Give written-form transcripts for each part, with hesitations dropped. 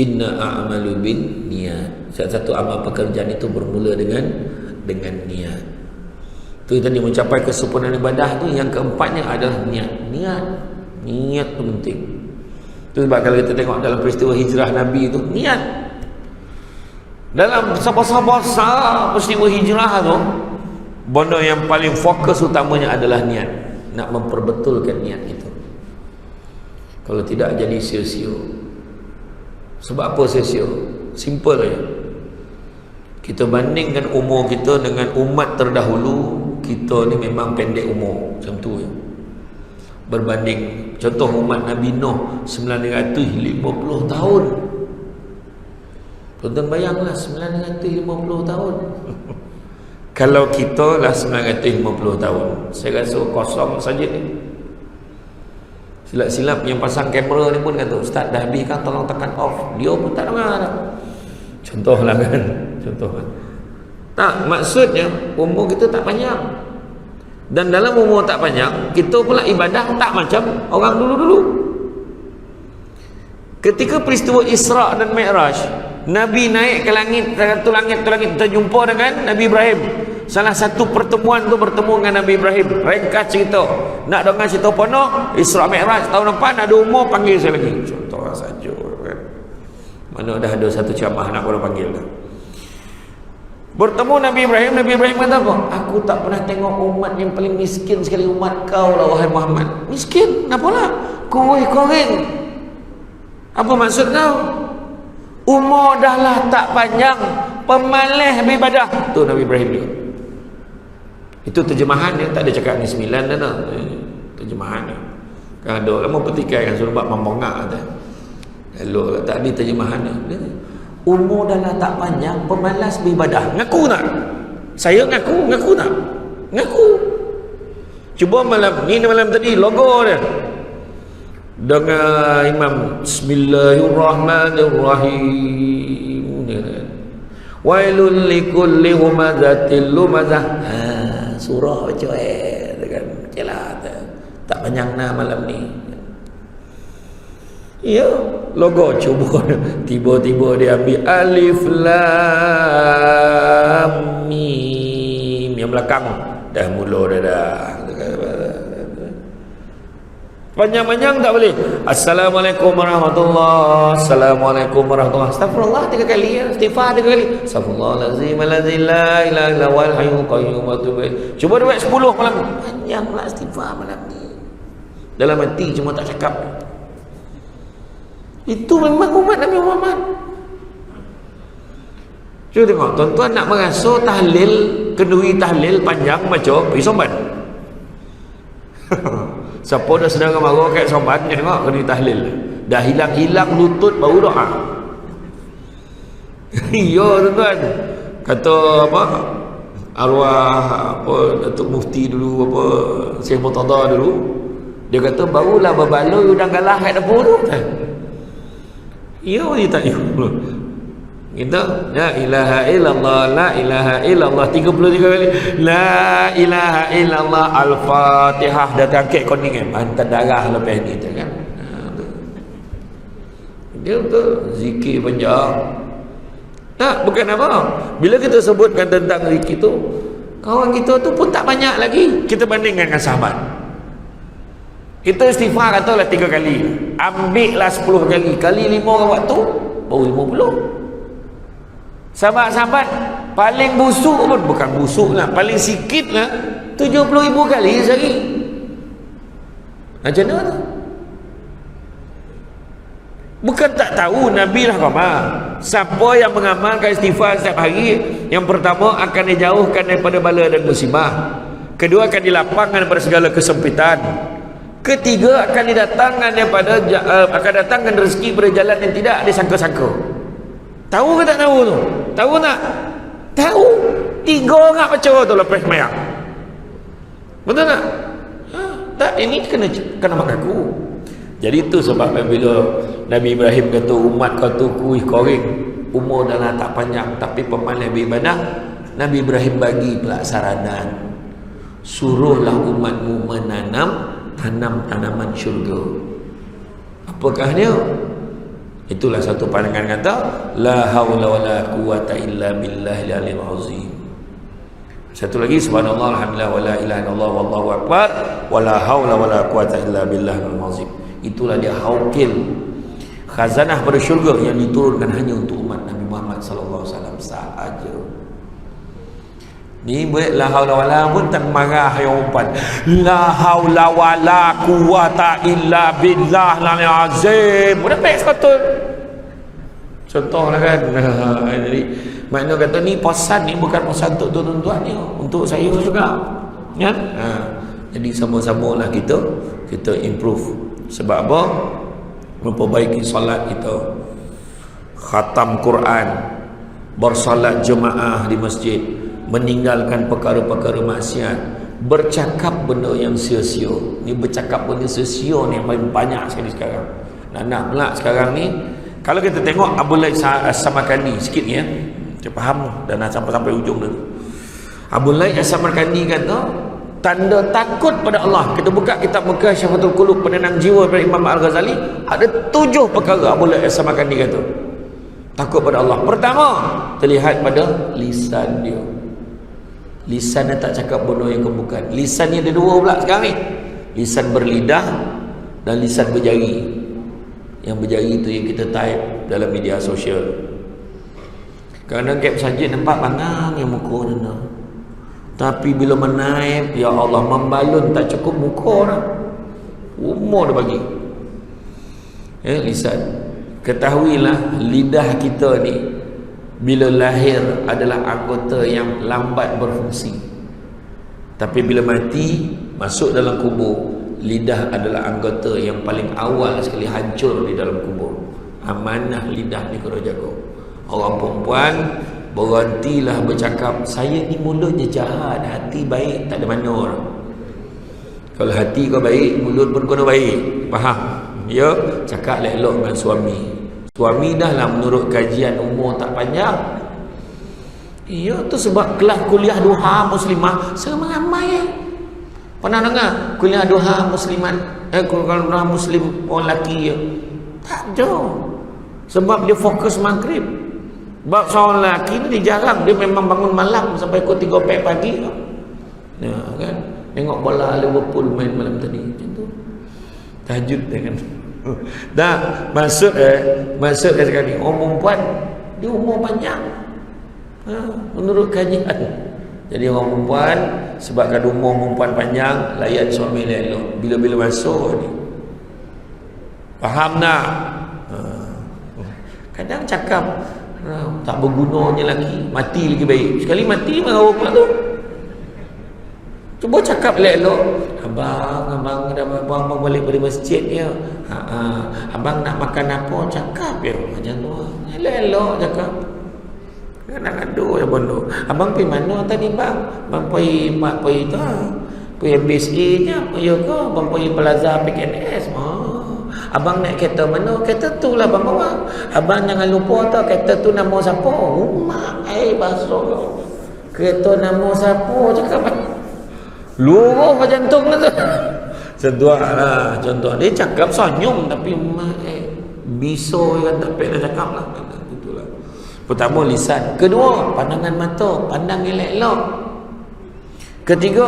Inna a'malu bin niat. Satu amal pekerjaan itu bermula dengan niat. Tu tadi mencapai kesempurnaan ibadah tu, yang keempatnya adalah niat. Niat tu penting. Tu sebab kalau kita tengok dalam peristiwa hijrah Nabi tu, niat. Dalam besar-besar peristiwa hijrah tu, benda yang paling fokus utamanya adalah niat. Nak memperbetulkan niat itu. Kalau tidak jadi sia-sia. Sebab apa sia-sia? Simple aja. Kita bandingkan umur kita dengan umat terdahulu, kita ni memang pendek umur. Macam tu ya. Berbanding contoh umat Nabi Nuh 950 tahun. Tuan-tuan bayanglah 950 tahun. Kalau kita lah 950 tahun, saya rasa kosong saja ni. Silap-silap yang pasang kamera ni pun kata, Ustaz dah habis kan, tolong tekan off. Dia pun tak dengar dah. Contohlah kan. Tak, maksudnya umur kita tak panjang. Dan dalam umur tak panjang, kita pula ibadah tak macam orang dulu-dulu. Ketika peristiwa Isra dan Mi'raj, Nabi naik ke langit, satu langit kita jumpa dengan Nabi Ibrahim. Salah satu pertemuan tu bertemu dengan Nabi Ibrahim. Ringkas cerita. Nak dengar cerita penuh, Isra Mi'raj tahun depan ada umur, panggil saya lagi. Contoh saja kan. Mana dah ada satu ceramah nak orang panggil dah. Bertemu Nabi Ibrahim kata apa? Aku tak pernah tengok umat yang paling miskin sekali umat kau lah wahai Muhammad. Miskin? Kenapa lah? Kuih koreng. Apa maksud kau? Umur dah lah tak panjang, pemalih beribadah. Tu Nabi Ibrahim ni. Itu terjemahan dia, tak ada cakap ni 9 dah. Terjemahan dia. Kan ada orang mau petikai kan suruh buat membongak kata. Elok lah, tak ada terjemahan dia. Umur dah lah tak panjang, pemalas beribadah. Ngaku tak? Saya ngaku tak? Ngaku. Cuba malam tadi logo dia. Dengar imam Bismillahirrahmanirrahim. Wailul likulli humazatil lumazah. Surah macam kan. Okeylah. Tak panjang nak malam ni. Ya, logo cuba tiba-tiba dia ambil alif lam mim yang belakang dah mula dah. Panjang-panjang tak boleh. Assalamualaikum warahmatullahi. Assalamualaikum warahmatullahi. Astagfirullah 3 kali ya. Istighfar 3 kali. Astagfirullahalazim allazi la ilaha illa huwal hayyul qayyum wa atubu ilaih. Cuba buat 10 malam. Panjanglah istighfar malam ni. Dalam hati cuma tak cakap. Itu memang umat Nabi Muhammad. Cuba tengok, tuan-tuan nak merasa tahlil, kenduri tahlil panjang macam pergi Somban. Siapa dah sedang marah kat Somban, dia tengok kenduri tahlil. Dah hilang-hilang lutut baru doa. Ya tuan-tuan. Kata apa? Arwah apa Datuk Mufti dulu apa Syekh Murtada dulu. Dia kata barulah berbaloi udang galah kat dapur tu. Ya, dia tak ikut. Kita la ilaha illallah, la ilaha illallah 33 kali. La ilaha illallah al-Fatihah. Dah terangkit kuning hantar darah lepas ni tu kan. Dia tu zikir panjang. Tak, bukan apa. Bila kita sebutkan tentang zikir tu, kawan kita tu pun tak banyak lagi kita bandingkan dengan sahabat. Kita istighfar katalah 3 kali, ambillah 10 kali, kali 5 orang waktu baru 50. Sahabat-sahabat paling busuk pun, bukan busuk lah, paling sikit lah 70,000 kali sehari. Macam mana tu? Bukan tak tahu Nabi lah khamar. Siapa yang mengamalkan istighfar setiap hari, yang pertama akan dijauhkan daripada bala dan musibah, kedua akan dilapangkan daripada segala kesempitan, ketiga akan datangkan rezeki pada jalan yang tidak disangka-sangka. Tahu ke tak tahu tu? Tahu tak? Tahu. 3 orang macam tu lepas semayang. Betul tak? Tak, ini kena mengaku. Jadi itu sebab bila Nabi Ibrahim kata umat kau tu kuih koreng, umur dah tak panjang tapi pemalih beribadah, Nabi Ibrahim bagi pula saranan, suruhlah umatmu tanam tanaman syurga. Apakah dia? Itulah satu pandangan kata la haula wala quwata illa billahil aliyil azim. Satu lagi subhanallah alhamdulillah wala ilaha illallah wallahu akbar wala haula wala quwata illa billahil azim. Itulah dia haukil, khazanah pada syurga yang diturunkan hanya untuk umat Nabi Muhammad sallallahu alaihi wasallam sahaja. Ni buat la haula wala pun tak marah yang umpan. La haula wala quwata illa billahil azim. Mudah baik sekotol. Contohlah kan. Jadi makna kata ni pesan ni bukan pesan untuk tuan-tuan ni, untuk saya juga. Ya. Jadi sama-sama lah kita improve. Sebab apa? Memperbaiki solat kita, khatam Quran, bersolat jemaah di masjid, meninggalkan perkara-perkara maksiat, bercakap benda yang sia-sia. Ni bercakap benda sia-sia ni yang paling banyak sekali sekarang. Nak pula sekarang ni, kalau kita tengok Abu Laith As-Samarkandi sikit ni ya, kita faham dah nak sampai ujung dulu. Abu Laith As-Samarkandi kata tanda takut pada Allah. Kita buka kitab Mekah Syafatul Qulub, penenang jiwa daripada Imam Al-Ghazali, ada 7 perkara Abu Laith As-Samarkandi kata takut pada Allah. Pertama, terlihat pada lisan dia. Lisan dia tak cakap benda yang bukan. Lisan ni ada 2 pula sekarang ni. Lisan berlidah dan lisan berjari. Yang berjari tu yang kita type dalam media sosial. Kadang-kadang gap saja nampak panang yang muka dia. Tapi bila menaip, ya Allah, membalun tak cukup muka dah. Umur dah bagi. Lisan. Ketahuilah lidah kita ni bila lahir adalah anggota yang lambat berfungsi. Tapi bila mati, masuk dalam kubur, lidah adalah anggota yang paling awal sekali hancur di dalam kubur. Amanah lidah ni kena jaga. Orang perempuan, berhentilah bercakap, saya ni mulutnya jahat, hati baik, tak ada mana. Kalau hati kau baik, mulut pun kena baik. Faham? Ya, cakap elok dengan suami. Suami dah lah menurut kajian umur tak panjang. Ya, tu sebab kelas kuliah duha muslimah seramai. Pernah dengar kuliah duha muslimat? Kuliah duha muslim orang lelaki ya? Tak ada. Sebab dia fokus maghrib. Sebab seorang lelaki ni dia jarang, dia memang bangun malam sampai pukul 3 pagi. Ya, kan? Tengok bola Liverpool main malam tadi macam tu. Tahajud kan. Dah maksud sekarang ni orang perempuan dia umur panjang. Menurut kajian. Jadi orang perempuan sebabkan umur perempuan panjang, layan suami elok. Bila-bila masuk ni. Faham tak? Kadang cakap tak bergunanya lagi, mati lagi baik. Sekali mati marah pula tu. Cuba cakap elok-elok. Abang balik dari masjid ya. Abang nak makan apa? Cakap ya. Macam tu. Elok-elok cakap. Nak gaduh ya bondo. Abang pergi mana tadi bang? Abang pergi tu. Pergi MBSA nya. Ya ke? Abang pergi Plaza PKNS. Abang naik kereta mana? Kereta tu lah abang bawa. Abang jangan lupa tau kereta tu nama siapa? Mak basuh. Kereta nama siapa? Cakap luruh jantung lah tu. Sedua lah contoh. Dia cakap senyum tapi biso kan tak payah cakap lah. Itulah. Pertama lisan. Kedua pandangan mata, pandang elok-elok. Ketiga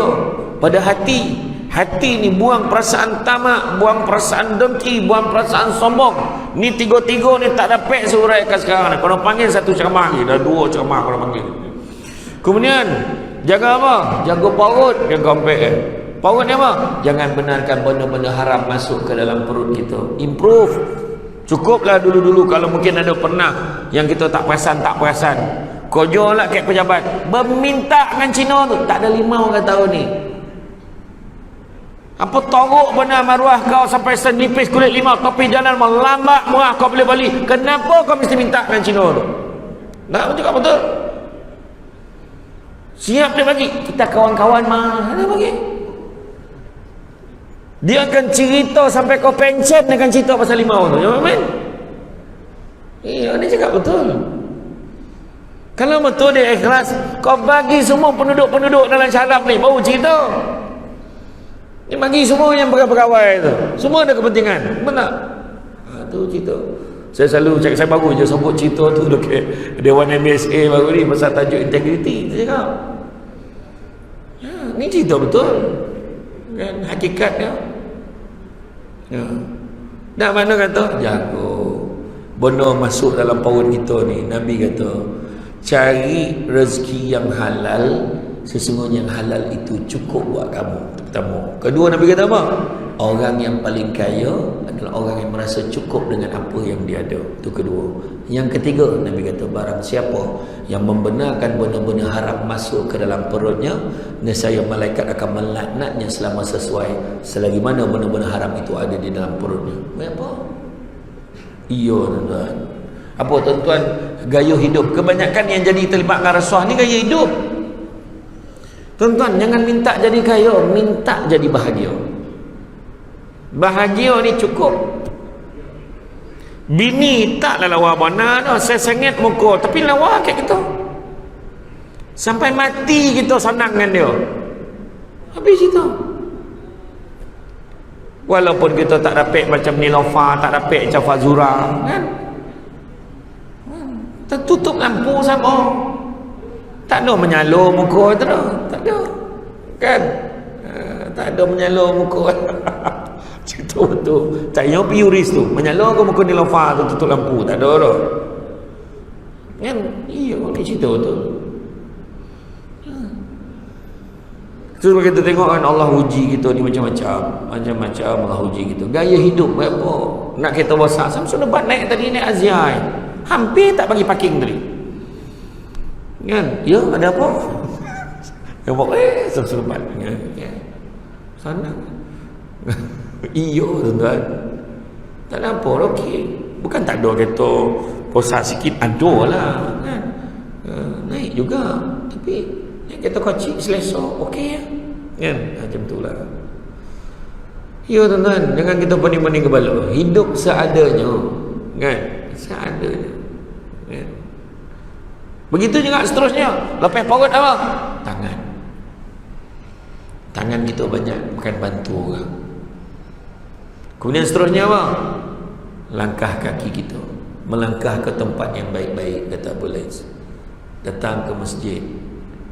pada hati. Hati ni buang perasaan tamak, buang perasaan dengki, buang perasaan sombong. Ni tiga-tiga ni tak dapat seuraikan sekarang ni. Kalau panggil satu ceramah lagi, dah 2 ceramah kalau panggil. Kemudian jaga apa? Jaga perut, jaga ompek. Perut ni apa? Jangan benarkan benda-benda haram masuk ke dalam perut kita. Improve. Cukuplah dulu-dulu kalau mungkin ada pernah yang kita tak perasan. Kojo lah kayak pejabat. Berminta dengan Cina tu. Tak ada 5 orang tahu ni. Apa torok benar maruah kau sampai senipis kulit 5, tapi jalan melambat murah kau boleh balik. Kenapa kau mesti minta dengan Cina tu? Tak cakap betul. Siap dia bagi. Kita kawan-kawan mah dia bagi. Dia akan cerita sampai kau pencet dengan cerita pasal 5 orang tu. Ya men? Dia cakap betul. Kalau betul dia ikhlas, kau bagi semua penduduk-penduduk dalam syarab ni baru cerita. Dia bagi semua yang berpegawai tu. Semua ada kepentingan. Benar? Tu cerita. Saya selalu cakap, saya baru je sebut cerita tu dekat Dewan MSA baru ni pasal tajuk integriti. Saya cakap, ni cerita betul kan, hakikatnya. Nak mana kata jago benda masuk dalam perut kita ni. Nabi kata cari rezeki yang halal, sesungguhnya yang halal itu cukup buat kamu. Itu pertama. Kedua, Nabi kata apa? Orang yang paling kaya adalah orang yang merasa cukup dengan apa yang dia ada. Itu kedua. Yang ketiga, Nabi kata barang siapa yang membenarkan benda-benda haram masuk ke dalam perutnya, nescaya malaikat akan melaknatnya selama sesuai selagi mana benda-benda haram itu ada di dalam perutnya. Apa? Iya tuan-tuan. Apa tuan-tuan? Gaya hidup. Kebanyakan yang jadi terlibat dengan rasuah ni gaya hidup. Tuan-tuan, jangan minta jadi kaya, minta jadi bahagia. Bahagia ni cukup. Bini taklah lawa mana dah, saya sengit muka, tapi lawa kat kita. Sampai mati kita senang dengan dia. Habis itu. Walaupun kita tak dapat macam Nilofa, tak dapat macam Fazura, kan? Tertutup lampu sama. Tak ada menyalur muka tu dah. Tak ada. Kan? Tak ada menyalur muka. Cerita betul. Tanya piuris tu, menyalur ke muka Nilofa tu tutup lampu? Tak ada dah. Kan? Iya, ni cerita betul. Terus kita tengok kan Allah uji kita ni macam-macam. Macam-macam Allah uji kita. Gaya hidup apa? Nak kereta besar. Samsung lebat naik tadi, naik Aziai. Hampir tak bagi parking tadi. Kan? Ya, ada apa? Yang buat, Samsung lebat. Ya. Sana. Iyo tuan-tuan. Tak ada apa, okey. Bukan tak ada kereta besar sikit, ada lah. Kan? Naik juga. Tapi kereta kecil selesa, okey ya. Kan? Macam tu lah. Ya tuan-tuan, jangan kita pening-pening kepala. Hidup seadanya. Kan? Seadanya. Kan? Begitu juga seterusnya. Lepas perut apa? Tangan. Tangan kita banyak bukan bantu orang. Kemudian seterusnya apa? Langkah kaki kita. Melangkah ke tempat yang baik-baik, kata Abu Lais. Datang ke masjid.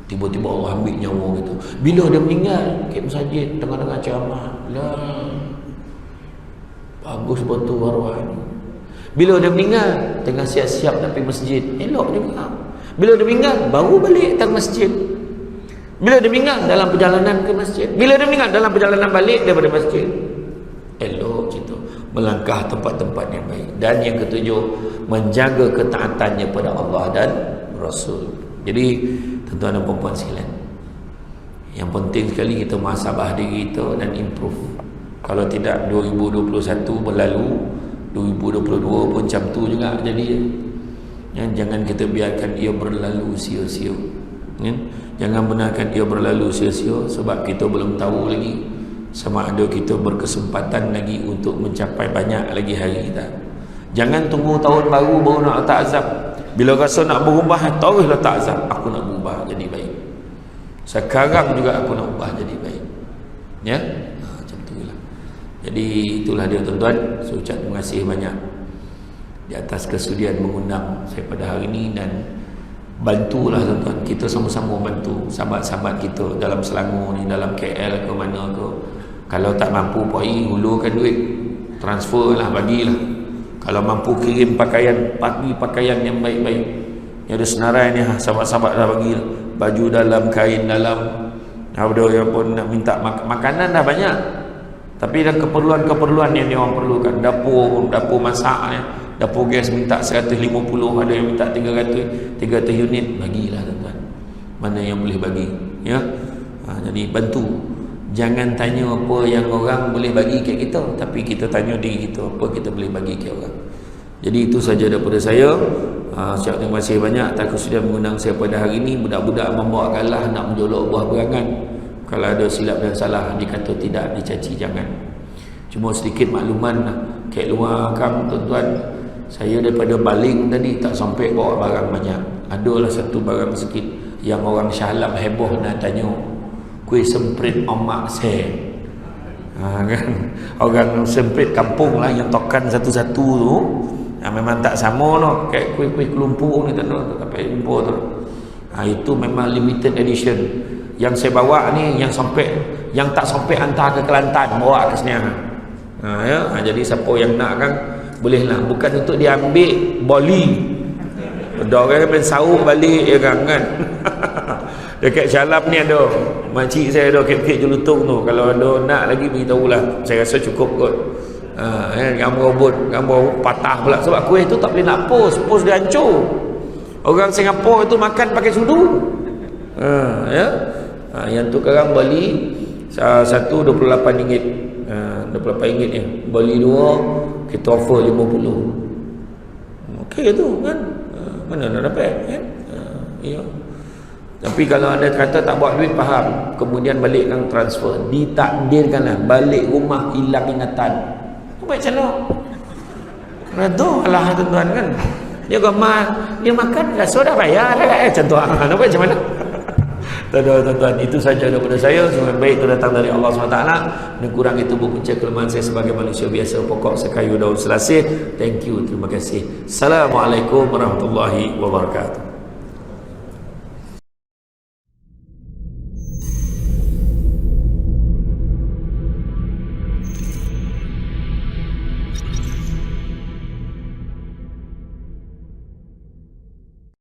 Tiba-tiba Allah ambil nyawa gitu. Bila dia meninggal ke masjid tengah-tengah ceramah, lah bagus betul arwah ni. Bila dia meninggal tengah siap-siap nak pergi masjid, elok juga. Bila dia meninggal baru balik datang masjid. Bila dia meninggal dalam perjalanan ke masjid. Bila dia meninggal dalam perjalanan balik daripada masjid. Elok gitu. Melangkah tempat-tempat yang baik. Dan yang ketujuh, menjaga ketaatannya pada Allah dan Rasul. Jadi tuan-tuan dan puan-puan sekalian, yang penting sekali kita muhasabah diri kita dan improve. Kalau tidak 2021 berlalu, 2022 pun macam tu juga jadi. Jangan kita biarkan ia berlalu sia-sia. Jangan benarkan ia berlalu sia-sia, sebab kita belum tahu lagi sama ada kita berkesempatan lagi untuk mencapai banyak lagi hari kita. Jangan tunggu tahun baru nak letak azab. Bila rasa nak berubah, teruslah letak azab. Aku nak berubah jadi baik. Sekarang juga aku nak ubah jadi baik. Ya? Macam itulah. Jadi itulah dia tuan-tuan. Saya ucap terima kasih banyak di atas kesudian mengundang saya pada hari ini, dan bantulah tuan-tuan, kita sama-sama bantu sahabat-sahabat kita dalam Selangor ni, dalam KL ke mana ke. Kalau tak mampu pergi hulurkan duit, transfer lah, bagilah. Kalau mampu kirim pakaian, bagi pakaian yang baik-baik. Yang ada senarai ni, sahabat-sahabat dah bagi baju dalam, kain dalam. Ada yang pun nak minta makanan dah banyak. Tapi dan keperluan-keperluan yang dia orang perlukan, dapur masak ni, dapur gas minta 150, ada yang minta 300 unit, bagilah tuan-tuan. Mana yang boleh bagi, ya. Jadi bantu. Jangan tanya apa yang orang boleh bagi kat kita, tapi kita tanya diri kita apa kita boleh bagi kat orang. Jadi itu saja daripada saya. Saya terima kasih banyak atas kesudian mengundang saya pada hari ini. Budak-budak membawa kalah nak menjolok buah berangan. Kalau ada silap dan salah, dikata tidak, dicaci jangan. Cuma sedikit makluman kat luar kam tuan-tuan. Saya daripada baling tadi tak sampai bawa barang banyak. Adalah satu barang sikit yang orang Shah Alam heboh nak tanya. Kuih semprit omak saya. Kan? Orang semprit kampung lah yang tokan satu-satu tu. Memang tak sama lah. Kayak kuih-kuih kelumpur ni tak ada, tak payah jumpa tu. Itu memang limited edition. Yang saya bawa ni yang sampai, yang tak sampai hantar ke Kelantan, bawa ke sini. Jadi siapa yang nak kan bolehlah, bukan untuk diambil Bali. Ada orang main sahur balik ya kan. Dekat Shalab ni ada makcik saya ada kek-kek jelutong tu, kalau ada nak lagi beritahu lah, saya rasa cukup kot. Gambar robot, gambar patah pula, sebab kuih tu tak boleh nak post dia hancur. Orang Singapura tu makan pakai sudu. Yang tu sekarang Bali satu RM28, RM28 ya. Bali dua kita offer RM50. Okey tu kan. Mana nak dapat kan? Ya. Tapi kalau anda kata tak bawa duit, faham, kemudian balikkan transfer, ditakdirkanlah balik rumah hilang ingatan. Apa macam mana? Rada lah tuan-tuan kan. Dia makan rasa dah bayar macam tu. Nampak macam mana? Tuan-tuan, itu saja daripada saya. Semua baik itu datang dari Allah SWT. Dan kurang itu berpunca kelemahan saya sebagai manusia biasa, pokok sekayu daun selasih. Thank you, terima kasih. Assalamualaikum warahmatullahi wabarakatuh.